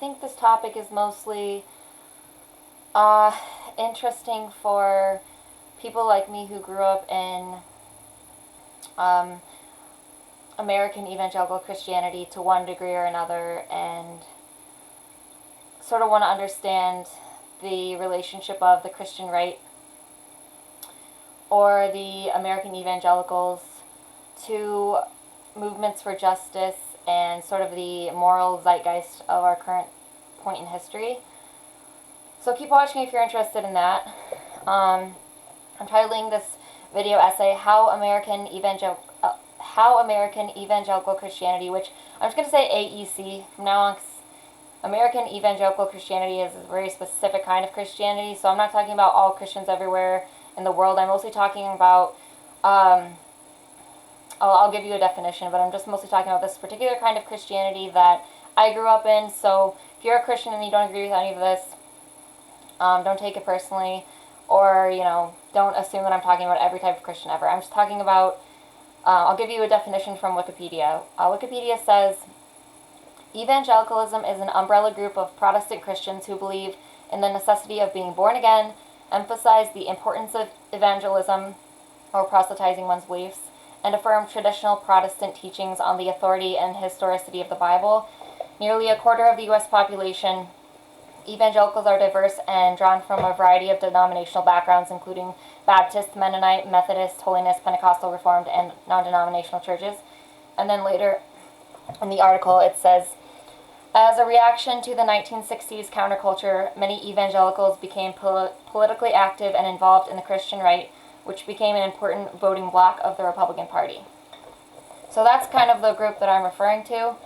I think this topic is mostly interesting for people like me who grew up in um, American evangelical Christianity to one degree or another, and sort of want to understand the relationship of the Christian right or the American evangelicals to movements for justice and sort of the moral zeitgeist of our current point in history. So keep watching if you're interested in that. I'm titling this video essay How American Evangelical Christianity, which I'm just going to say AEC from now on, 'cause American Evangelical Christianity is a very specific kind of Christianity, so I'm not talking about all Christians everywhere in the world. I'm mostly talking about, I'll give you a definition, but I'm just mostly talking about this particular kind of Christianity that I grew up in. So if you're a Christian and you don't agree with any of this, don't take it personally, or, don't assume that I'm talking about every type of Christian ever. I'm just talking about, I'll give you a definition from Wikipedia. Wikipedia says, Evangelicalism is an umbrella group of Protestant Christians who believe in the necessity of being born again, emphasize the importance of evangelism, or proselytizing one's beliefs, and affirm traditional Protestant teachings on the authority and historicity of the Bible. Nearly a quarter of the U.S. population, evangelicals are diverse and drawn from a variety of denominational backgrounds, including Baptist, Mennonite, Methodist, Holiness, Pentecostal, Reformed, and non-denominational churches. And then later in the article it says, as a reaction to the 1960s counterculture, many evangelicals became politically active and involved in the Christian right, which became an important voting bloc of the Republican Party. So that's kind of the group that I'm referring to,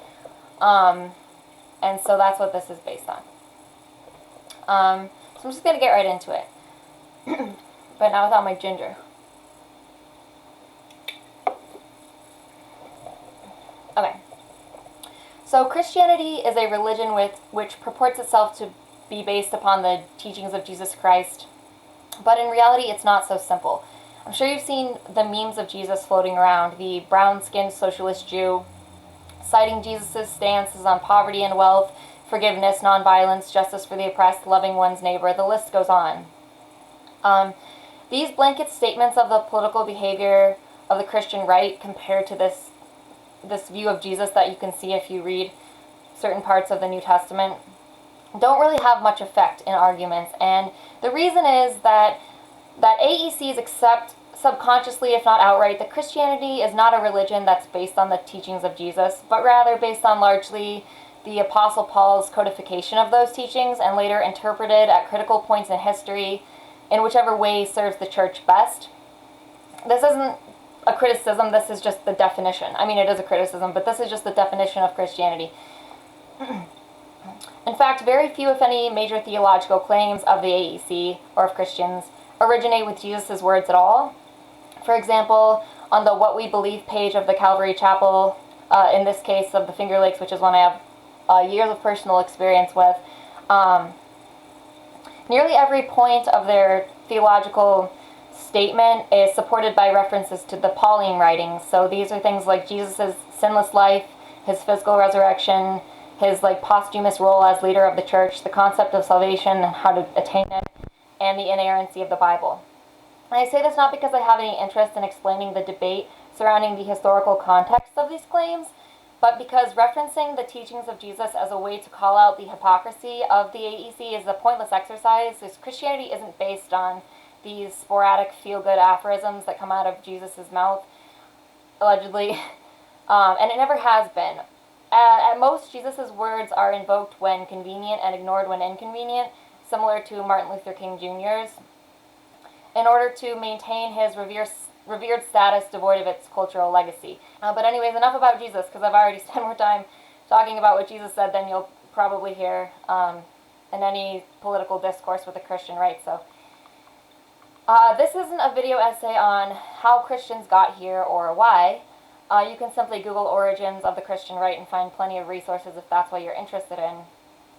and so that's what this is based on. So I'm just going to get right into it, but not without my ginger. Okay. So Christianity is a religion which purports itself to be based upon the teachings of Jesus Christ, but in reality it's not so simple. I'm sure you've seen the memes of Jesus floating around, the brown-skinned socialist Jew citing Jesus' stances on poverty and wealth, forgiveness, nonviolence, justice for the oppressed, loving one's neighbor. The list goes on. These blanket statements of the political behavior of the Christian right compared to this view of Jesus that you can see if you read certain parts of the New Testament don't really have much effect in arguments. And the reason is that AECs accept subconsciously, if not outright, that Christianity is not a religion that's based on the teachings of Jesus, but rather based on largely the Apostle Paul's codification of those teachings and later interpreted at critical points in history in whichever way serves the church best. This isn't a criticism, this is just the definition. I mean, it is a criticism, but this is just the definition of Christianity. In fact, very few, if any, major theological claims of the AEC or of Christians originate with Jesus' words at all. For example, on the What We Believe page of the Calvary Chapel, in this case of the Finger Lakes, which is one I have years of personal experience with, nearly every point of their theological statement is supported by references to the Pauline writings. So these are things like Jesus' sinless life, his physical resurrection, his posthumous role as leader of the church, the concept of salvation and how to attain it, and the inerrancy of the Bible. And I say this not because I have any interest in explaining the debate surrounding the historical context of these claims, but because referencing the teachings of Jesus as a way to call out the hypocrisy of the AEC is a pointless exercise, because Christianity isn't based on these sporadic feel-good aphorisms that come out of Jesus' mouth, allegedly, and it never has been. At most, Jesus' words are invoked when convenient and ignored when inconvenient, similar to Martin Luther King Jr.'s, in order to maintain his revered status devoid of its cultural legacy. But anyways, enough about Jesus, because I've already spent more time talking about what Jesus said than you'll probably hear in any political discourse with the Christian right. So this isn't a video essay on how Christians got here or why. You can simply Google origins of the Christian right and find plenty of resources if that's what you're interested in.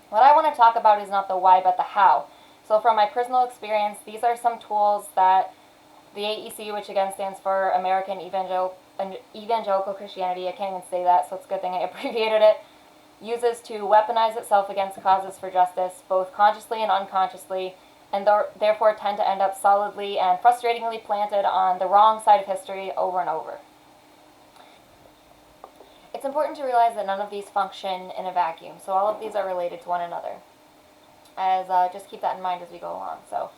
What I want to talk about is not the why, but the how. So from my personal experience, these are some tools that the AEC, which again stands for American Evangelical Christianity, I can't even say that, so it's a good thing I abbreviated it, uses to weaponize itself against causes for justice, both consciously and unconsciously, and therefore tend to end up solidly and frustratingly planted on the wrong side of history over and over. It's important to realize that none of these function in a vacuum, so all of these are related to one another. Just keep that in mind as we go along. So,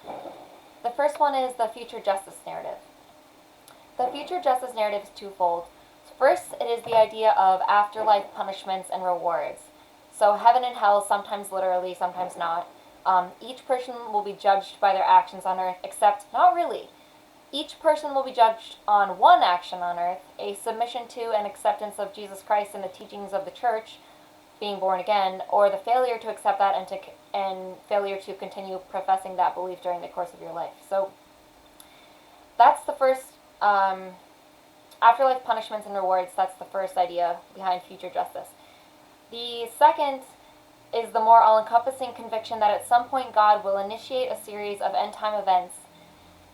the first one is the future justice narrative. The future justice narrative is twofold. First, it is the idea of afterlife punishments and rewards. So heaven and hell, sometimes literally, sometimes not. Each person will be judged by their actions on earth, except not really. Each person will be judged on one action on earth, a submission to and acceptance of Jesus Christ and the teachings of the church, being born again, or the failure to accept that and failure to continue professing that belief during the course of your life. So that's the first afterlife punishments and rewards. That's the first idea behind future justice. The second is the more all-encompassing conviction that at some point God will initiate a series of end-time events,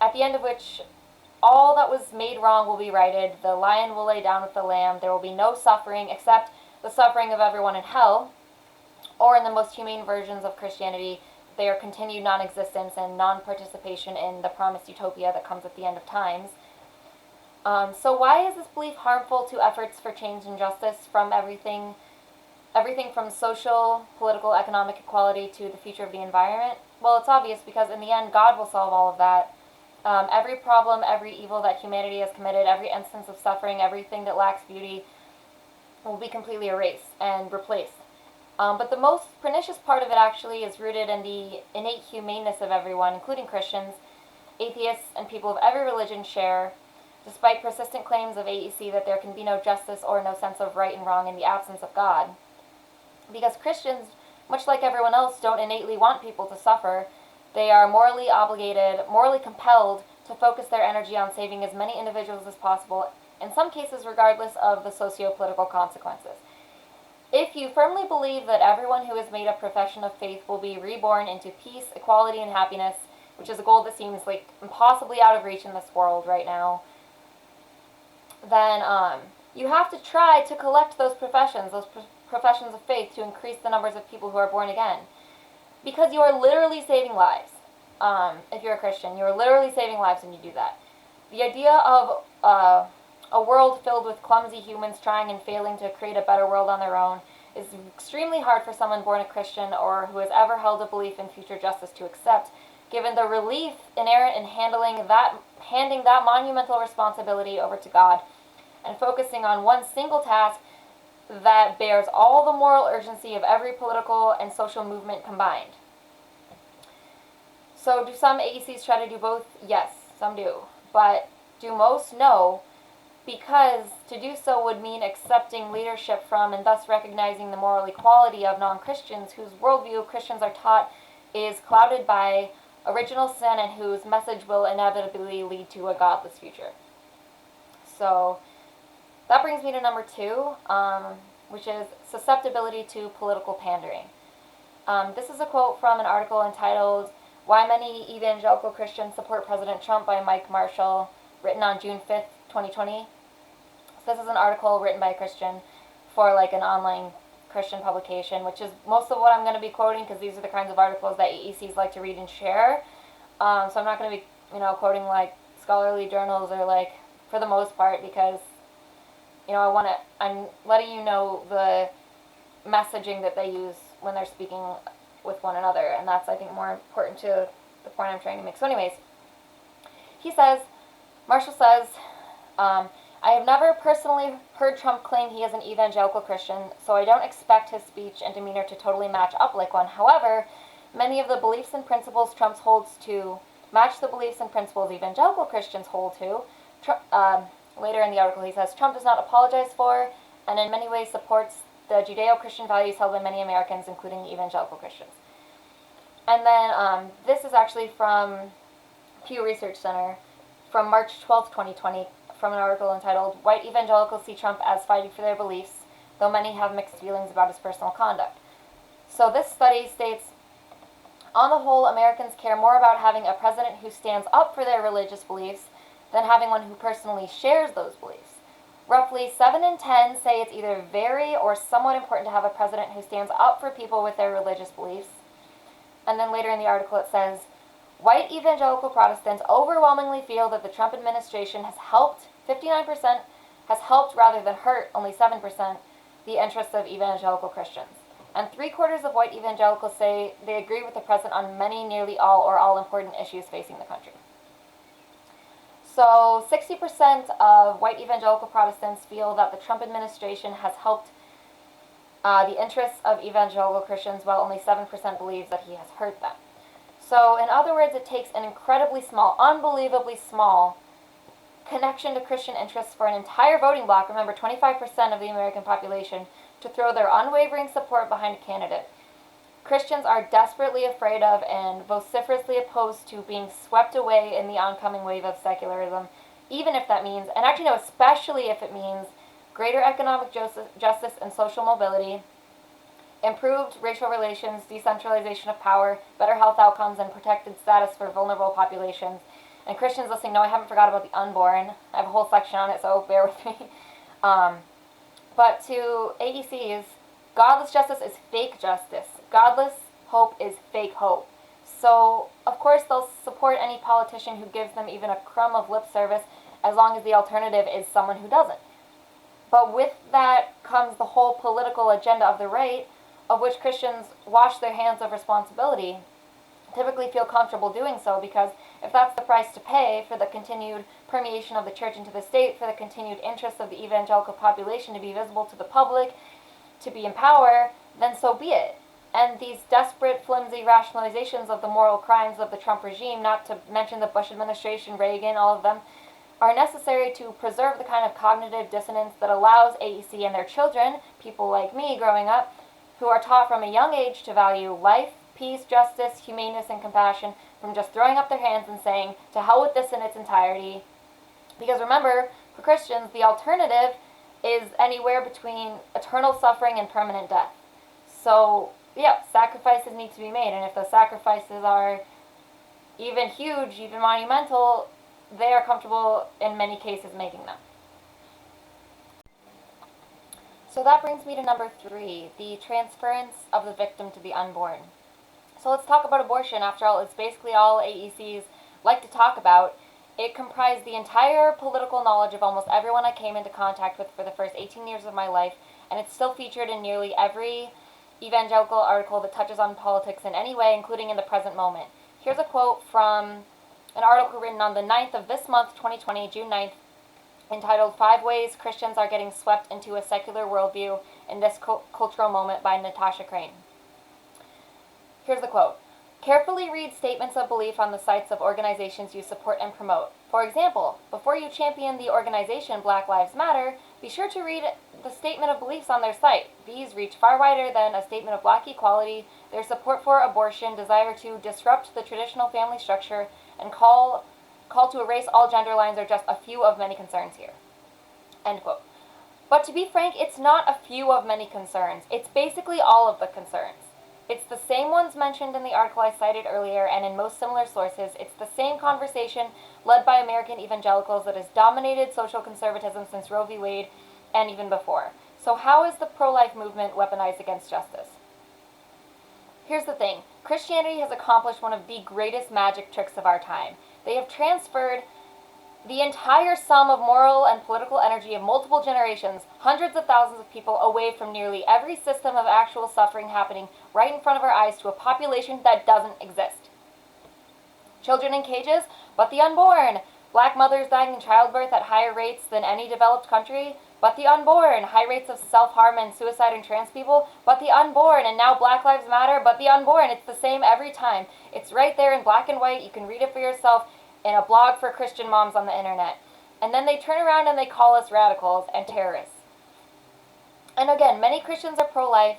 at the end of which all that was made wrong will be righted, the lion will lay down with the lamb, there will be no suffering except the suffering of everyone in hell, or in the most humane versions of Christianity, their continued non-existence and non-participation in the promised utopia that comes at the end of times. So why is this belief harmful to efforts for change and justice from everything from social, political, economic equality to the future of the environment? Well, it's obvious because in the end, God will solve all of that. Every problem, every evil that humanity has committed, every instance of suffering, everything that lacks beauty will be completely erased and replaced. But the most pernicious part of it actually is rooted in the innate humaneness of everyone, including Christians, atheists, and people of every religion share, despite persistent claims of AEC that there can be no justice or no sense of right and wrong in the absence of God. Because Christians, much like everyone else, don't innately want people to suffer. They are morally obligated, morally compelled to focus their energy on saving as many individuals as possible, in some cases regardless of the socio-political consequences. If you firmly believe that everyone who has made a profession of faith will be reborn into peace, equality, and happiness, which is a goal that seems like impossibly out of reach in this world right now, then you have to try to collect those professions, professions of faith, to increase the numbers of people who are born again. Because you are literally saving lives. If you're a Christian, you are literally saving lives when you do that. The idea of a world filled with clumsy humans trying and failing to create a better world on their own is extremely hard for someone born a Christian or who has ever held a belief in future justice to accept, given the relief inherent in handing that monumental responsibility over to God and focusing on one single task that bears all the moral urgency of every political and social movement combined. So do some AECs try to do both? Yes, some do. But do most? No, because to do so would mean accepting leadership from and thus recognizing the moral equality of non-Christians whose worldview Christians are taught is clouded by original sin and whose message will inevitably lead to a godless future. So that brings me to number 2, which is susceptibility to political pandering. This is a quote from an article entitled "Why Many Evangelical Christians Support President Trump" by Mike Marshall, written on June 5th, 2020. So this is an article written by a Christian for like an online Christian publication, which is most of what I'm going to be quoting because these are the kinds of articles that AECs like to read and share. So I'm not going to be, quoting like scholarly journals or like, for the most part, because I'm letting you know the messaging that they use when they're speaking with one another, and that's, I think, more important to the point I'm trying to make. So anyways, Marshall says, I have never personally heard Trump claim he is an evangelical Christian, so I don't expect his speech and demeanor to totally match up like one. However, many of the beliefs and principles Trump holds to match the beliefs and principles evangelical Christians hold to. Later in the article, he says, Trump does not apologize for and in many ways supports the Judeo-Christian values held by many Americans, including evangelical Christians. And then this is actually from Pew Research Center from March 12, 2020, from an article entitled "White Evangelicals See Trump as Fighting for Their Beliefs, Though Many Have Mixed Feelings About His Personal Conduct." So this study states, on the whole, Americans care more about having a president who stands up for their religious beliefs than having one who personally shares those beliefs. Roughly 7 in 10 say it's either very or somewhat important to have a president who stands up for people with their religious beliefs. And then later in the article it says, white evangelical Protestants overwhelmingly feel that the Trump administration has helped, 59%, has helped rather than hurt, only 7%, the interests of evangelical Christians. And 3/4 of white evangelicals say they agree with the president on many, nearly all, or all important issues facing the country. So 60% of white evangelical Protestants feel that the Trump administration has helped the interests of evangelical Christians, while only 7% believes that he has hurt them. So in other words, it takes an incredibly small, unbelievably small connection to Christian interests for an entire voting bloc, remember 25% of the American population, to throw their unwavering support behind a candidate. Christians are desperately afraid of and vociferously opposed to being swept away in the oncoming wave of secularism, even if that means, and actually no, especially if it means, greater economic justice and social mobility, improved racial relations, decentralization of power, better health outcomes, and protected status for vulnerable populations. And Christians listening, no, I haven't forgot about the unborn. I have a whole section on it, so bear with me. But to AECs, godless justice is fake justice. Godless hope is fake hope. So, of course, they'll support any politician who gives them even a crumb of lip service, as long as the alternative is someone who doesn't. But with that comes the whole political agenda of the right, of which Christians wash their hands of responsibility, typically feel comfortable doing so, because if that's the price to pay for the continued permeation of the church into the state, for the continued interest of the evangelical population to be visible to the public, to be in power, then so be it. And these desperate, flimsy rationalizations of the moral crimes of the Trump regime, not to mention the Bush administration, Reagan, all of them, are necessary to preserve the kind of cognitive dissonance that allows AEC and their children, people like me growing up, who are taught from a young age to value life, peace, justice, humaneness, and compassion, from just throwing up their hands and saying, to hell with this in its entirety. Because remember, for Christians, the alternative is anywhere between eternal suffering and permanent death. So, yeah, sacrifices need to be made, and if those sacrifices are even huge, even monumental, they are comfortable in many cases making them. So that brings me to number 3, the transference of the victim to the unborn. So let's talk about abortion. After all, it's basically all AECs like to talk about. It comprised the entire political knowledge of almost everyone I came into contact with for the first 18 years of my life, and it's still featured in nearly every evangelical article that touches on politics in any way, including in the present moment. Here's a quote from an article written on the 9th of this month, 2020, June 9th, entitled 5 Ways Christians Are Getting Swept into a Secular Worldview in This Cultural Moment by Natasha Crane. Here's the quote. Carefully read statements of belief on the sites of organizations you support and promote. For example, before you champion the organization Black Lives Matter, be sure to read the statement of beliefs on their site. These reach far wider than a statement of black equality. Their support for abortion, desire to disrupt the traditional family structure, and call to erase all gender lines are just a few of many concerns here. End quote. But to be frank, it's not a few of many concerns. It's basically all of the concerns. It's the same ones mentioned in the article I cited earlier and in most similar sources. It's the same conversation led by American evangelicals that has dominated social conservatism since Roe v. Wade and even before. So how is the pro-life movement weaponized against justice? Here's the thing. Christianity has accomplished one of the greatest magic tricks of our time. They have transferred the entire sum of moral and political energy of multiple generations, hundreds of thousands of people, away from nearly every system of actual suffering happening right in front of our eyes to a population that doesn't exist. Children in cages, but the unborn. Black mothers dying in childbirth at higher rates than any developed country, but the unborn. High rates of self-harm and suicide in trans people, but the unborn. And now Black Lives Matter, but the unborn. It's the same every time. It's right there in black and white. You can read it for yourself in a blog for Christian moms on the internet. And then they turn around and they call us radicals and terrorists. And again, many Christians are pro-life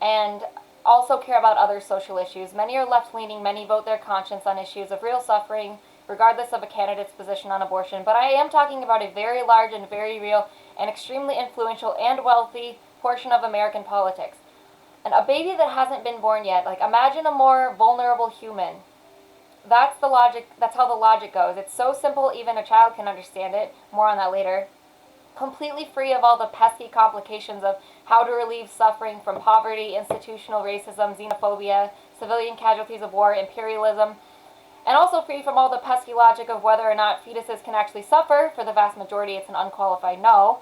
and also care about other social issues. Many are left-leaning, many vote their conscience on issues of real suffering, regardless of a candidate's position on abortion. But I am talking about a very large and very real and extremely influential and wealthy portion of American politics. And a baby that hasn't been born yet, like imagine a more vulnerable human. That's how the logic goes. It's so simple even a child can understand it. More on that later. completely free of all the pesky complications of how to relieve suffering from poverty, institutional racism, xenophobia, civilian casualties of war, imperialism, and also free from all the pesky logic of whether or not fetuses can actually suffer. For the vast majority, it's an unqualified no.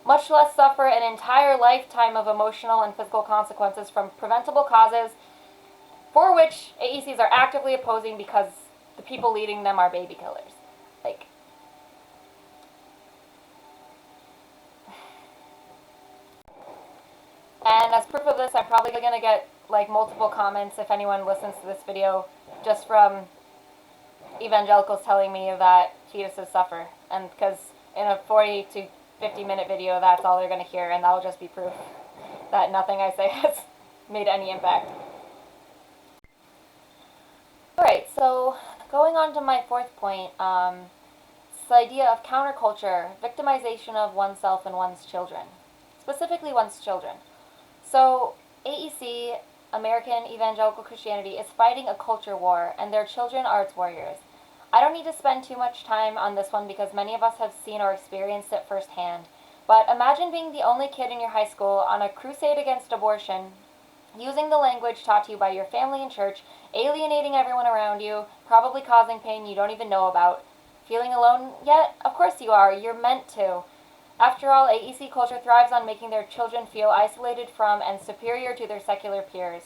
Much less suffer an entire lifetime of emotional and physical consequences from preventable causes for which AECs are actively opposing because the people leading them are baby killers. Like, and as proof of this, I'm probably going to get like multiple comments if anyone listens to this video just from evangelicals telling me that fetuses suffer, and because in a 40 to 50-minute video, that's all they're going to hear, and that'll just be proof that nothing I say has made any impact. Alright, so going on to my fourth point, it's the idea of counterculture, victimization of oneself and one's children, specifically one's children. So AEC, American Evangelical Christianity, is fighting a culture war, and their children are its warriors. I don't need to spend too much time on this one because many of us have seen or experienced it firsthand. But imagine being the only kid in your high school on a crusade against abortion, using the language taught to you by your family and church, alienating everyone around you, probably causing pain you don't even know about. Feeling alone yet? Of course you are. You're meant to. After all, AEC culture thrives on making their children feel isolated from and superior to their secular peers.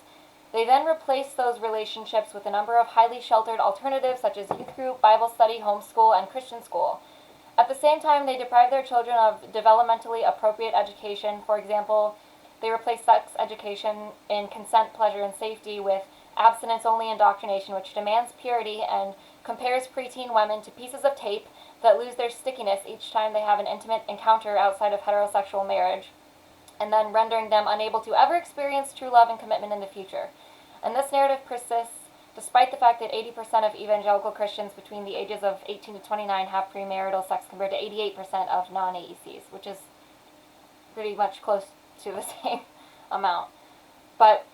They then replace those relationships with a number of highly sheltered alternatives such as youth group, Bible study, homeschool, and Christian school. At the same time, they deprive their children of developmentally appropriate education. For example, they replace sex education in consent, pleasure, and safety with abstinence-only indoctrination, which demands purity and compares preteen women to pieces of tape that lose their stickiness each time they have an intimate encounter outside of heterosexual marriage, and then rendering them unable to ever experience true love and commitment in the future. And this narrative persists despite the fact that 80% of evangelical Christians between the ages of 18 to 29 have premarital sex compared to 88% of non-AECs, which is pretty much close to the same amount. But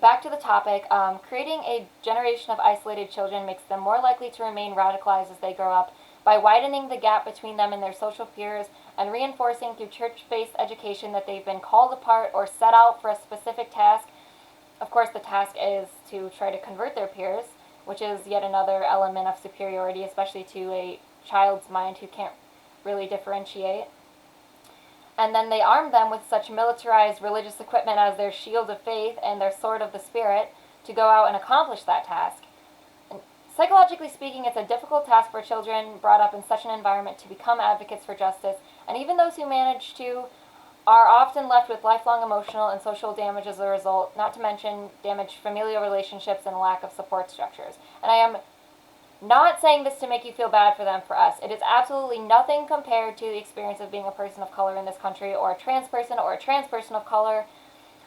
back to the topic, creating a generation of isolated children makes them more likely to remain radicalized as they grow up by widening the gap between them and their social peers and reinforcing through church-based education that they've been called apart or set out for a specific task. Of course, the task is to try to convert their peers, which is yet another element of superiority, especially to a child's mind who can't really differentiate. And then they arm them with such militarized religious equipment as their shield of faith and their sword of the Spirit to go out and accomplish that task. And psychologically speaking, it's a difficult task for children brought up in such an environment to become advocates for justice, and even those who manage to are often left with lifelong emotional and social damage as a result, not to mention damaged familial relationships and a lack of support structures. And I am not saying this to make you feel bad for them, for us. It is absolutely nothing compared to the experience of being a person of color in this country, or a trans person of color,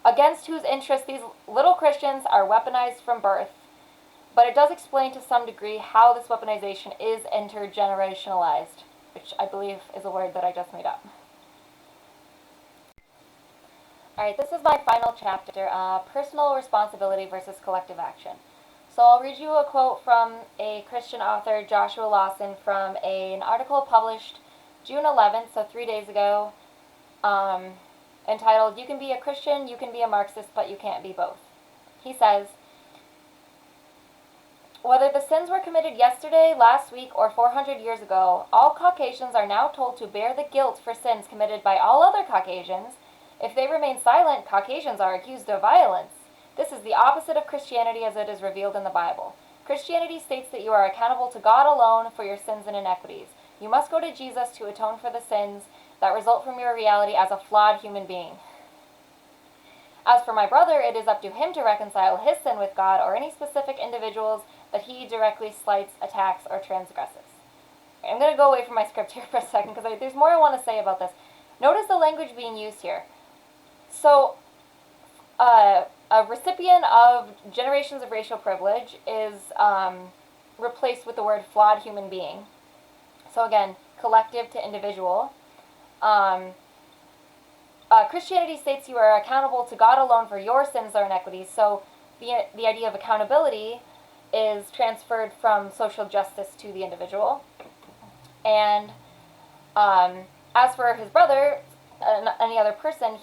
against whose interests these little Christians are weaponized from birth. But it does explain to some degree how this weaponization is intergenerationalized, which I believe is a word that I just made up. Alright, this is my final chapter, personal responsibility versus collective action. So I'll read you a quote from a Christian author, Joshua Lawson, from an article published June 11th, so 3 days ago, entitled, "You can be a Christian, you can be a Marxist, but you can't be both." He says, "Whether the sins were committed yesterday, last week, or 400 years ago, all Caucasians are now told to bear the guilt for sins committed by all other Caucasians. If they remain silent, Caucasians are accused of violence. This is the opposite of Christianity as it is revealed in the Bible. Christianity states that you are accountable to God alone for your sins and inequities. You must go to Jesus to atone for the sins that result from your reality as a flawed human being. As for my brother, it is up to him to reconcile his sin with God or any specific individuals that he directly slights, attacks, or transgresses." I'm going to go away from my script here for a second because there's more I want to say about this. Notice the language being used here. So, a recipient of generations of racial privilege is replaced with the word flawed human being. So again, collective to individual. Christianity states you are accountable to God alone for your sins or inequities. So the idea of accountability is transferred from social justice to the individual. And As for his brother, any other person,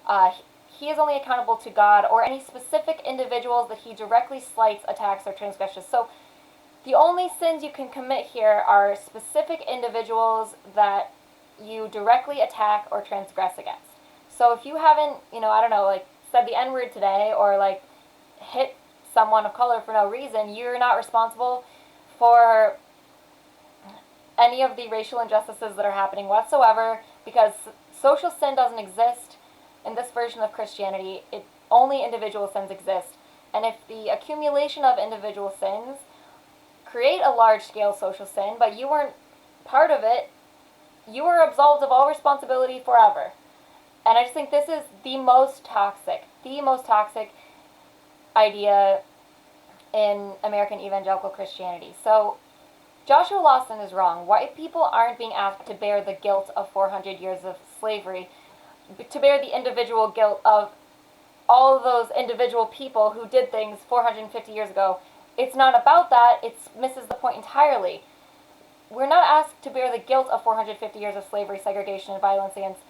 uh, he is only accountable to God or any specific individuals that he directly slights, attacks, or transgresses. So the only sins you can commit here are specific individuals that you directly attack or transgress against. So if you haven't, I don't know, like said the N-word today or like hit someone of color for no reason, you're not responsible for any of the racial injustices that are happening whatsoever, because social sin doesn't exist in this version of Christianity. Only individual sins exist. And if the accumulation of individual sins create a large-scale social sin, but you weren't part of it, you are absolved of all responsibility forever. And I just think this is the most toxic idea in American evangelical Christianity. So Joshua Lawson is wrong. White people aren't being asked to bear the guilt of 400 years of slavery, to bear the individual guilt of all of those individual people who did things 450 years ago. It's not about that. It misses the point entirely. We're not asked to bear the guilt of 450 years of slavery, segregation, and violence against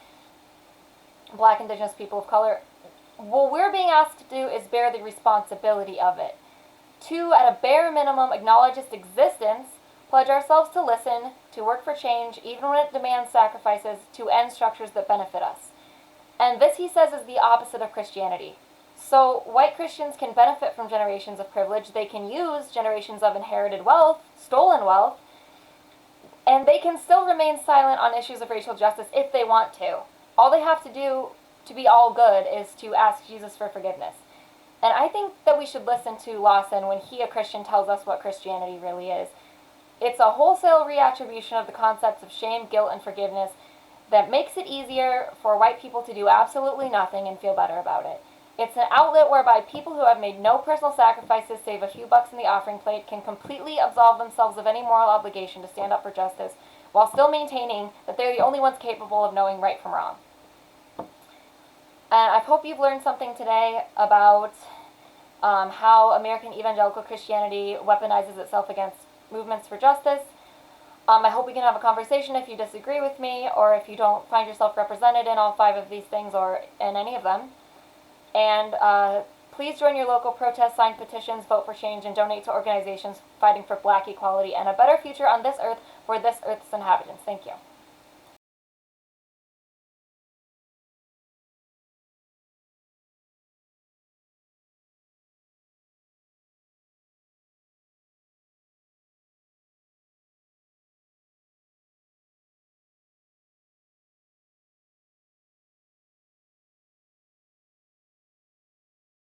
Black, Indigenous people of color. What we're being asked to do is bear the responsibility of it. To, at a bare minimum, acknowledge its existence, pledge ourselves to listen, to work for change, even when it demands sacrifices, to end structures that benefit us. And this, he says, is the opposite of Christianity. So white Christians can benefit from generations of privilege. They can use generations of inherited wealth, stolen wealth, and they can still remain silent on issues of racial justice if they want to. All they have to do to be all good is to ask Jesus for forgiveness. And I think that we should listen to Lawson when he, a Christian, tells us what Christianity really is. It's a wholesale reattribution of the concepts of shame, guilt, and forgiveness that makes it easier for white people to do absolutely nothing and feel better about it. It's an outlet whereby people who have made no personal sacrifices save a few bucks in the offering plate can completely absolve themselves of any moral obligation to stand up for justice while still maintaining that they're the only ones capable of knowing right from wrong. And I hope you've learned something today about how American evangelical Christianity weaponizes itself against movements for justice. I hope we can have a conversation if you disagree with me or if you don't find yourself represented in all 5 of these things or in any of them. And please join your local protests, sign petitions, vote for change, and donate to organizations fighting for Black equality and a better future on this earth for this earth's inhabitants. Thank you.